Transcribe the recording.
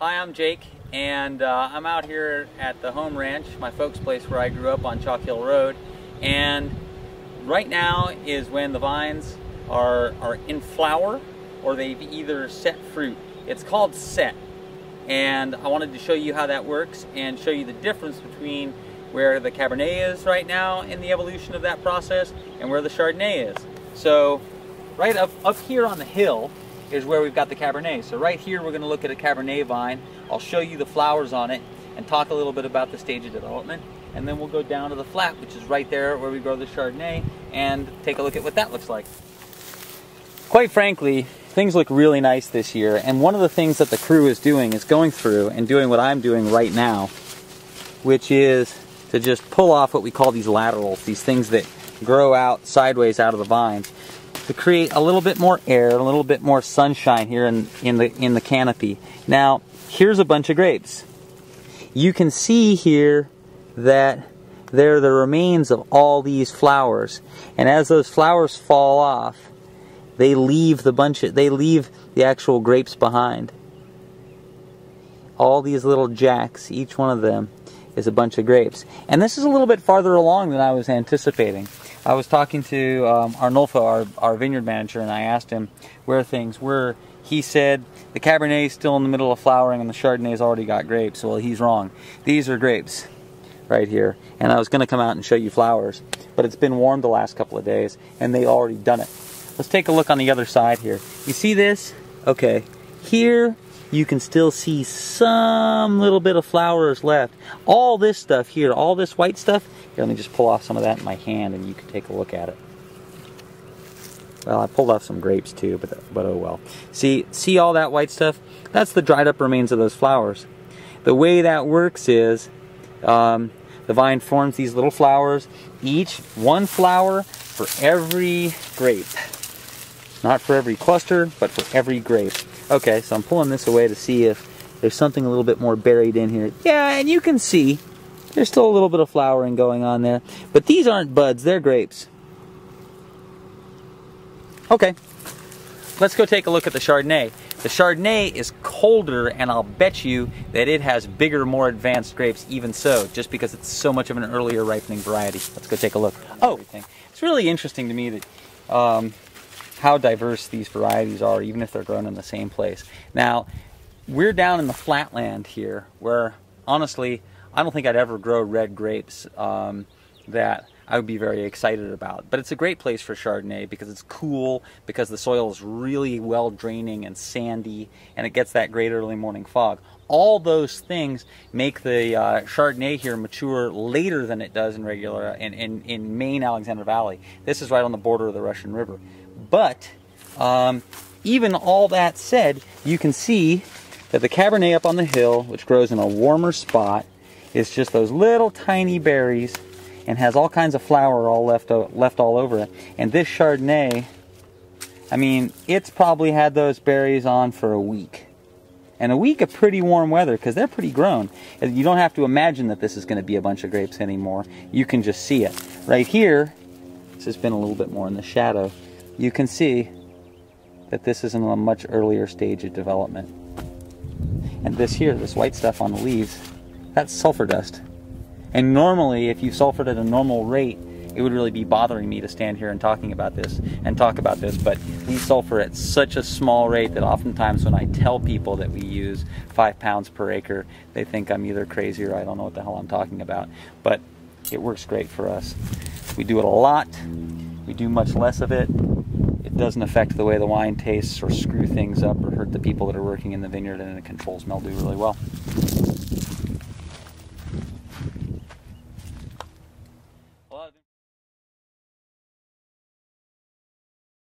Hi, I'm Jake, and I'm out here at the home ranch, my folks' place where I grew up on Chalk Hill Road. And right now is when the vines are in flower, or they've either set fruit. It's called set. And I wanted to show you how that works and show you the difference between where the Cabernet is right now in the evolution of that process and where the Chardonnay is. So right up here on the hill is where we've got the Cabernet. So right here we're going to look at a Cabernet vine. I'll show you the flowers on it and talk a little bit about the stage of development. And then we'll go down to the flat, which is right there where we grow the Chardonnay, and take a look at what that looks like. Quite frankly, things look really nice this year, and one of the things that the crew is doing is going through and doing what I'm doing right now, which is to just pull off what we call these laterals, these things that grow out sideways out of the vines, to create a little bit more air, a little bit more sunshine here in the canopy. Now, here's a bunch of grapes. You can see here that they're the remains of all these flowers, and as those flowers fall off, they leave the actual grapes behind. All these little jacks, each one of them is a bunch of grapes. And this is a little bit farther along than I was anticipating. I was talking to Arnulfo, our vineyard manager, and I asked him where things were. He said the Cabernet is still in the middle of flowering and the Chardonnay's already got grapes. Well, he's wrong. These are grapes right here. And I was going to come out and show you flowers, but it's been warm the last couple of days and they've already done it. Let's take a look on the other side here. You see this? Okay. Here you can still see some little bit of flowers left. All this stuff here, all this white stuff, here, let me just pull off some of that in my hand and you can take a look at it. Well, I pulled off some grapes too, but oh well. See all that white stuff? That's the dried up remains of those flowers. The way that works is the vine forms these little flowers, each one flower for every grape. Not for every cluster, but for every grape. Okay, so I'm pulling this away to see if there's something a little bit more buried in here. Yeah, and you can see there's still a little bit of flowering going on there. But these aren't buds, they're grapes. Okay, let's go take a look at the Chardonnay. The Chardonnay is colder, and I'll bet you that it has bigger, more advanced grapes even so, just because it's so much of an earlier ripening variety. Let's go take a look. Oh, it's really interesting to me that how diverse these varieties are, even if they're grown in the same place. Now, we're down in the flatland here, where honestly, I don't think I'd ever grow red grapes that I would be very excited about. But it's a great place for Chardonnay because it's cool, because the soil is really well draining and sandy, and it gets that great early morning fog. All those things make the Chardonnay here mature later than it does in Maine Alexander Valley. This is right on the border of the Russian River. But even all that said, you can see that the Cabernet up on the hill, which grows in a warmer spot, is just those little tiny berries and has all kinds of flower all left all over it. And this Chardonnay, I mean, it's probably had those berries on for a week. And a week of pretty warm weather, because they're pretty grown. You don't have to imagine that this is going to be a bunch of grapes anymore. You can just see it. Right here, this has been a little bit more in the shadow. You can see that this is in a much earlier stage of development. And this here, this white stuff on the leaves, that's sulfur dust. And normally, if you sulfured at a normal rate, it would really be bothering me to stand here and talk about this, but we sulfur at such a small rate that oftentimes when I tell people that we use 5 pounds per acre, they think I'm either crazy or I don't know what the hell I'm talking about. But it works great for us. We do it a lot. We do much less of it. It doesn't affect the way the wine tastes or screw things up or hurt the people that are working in the vineyard, and it controls mildew really well.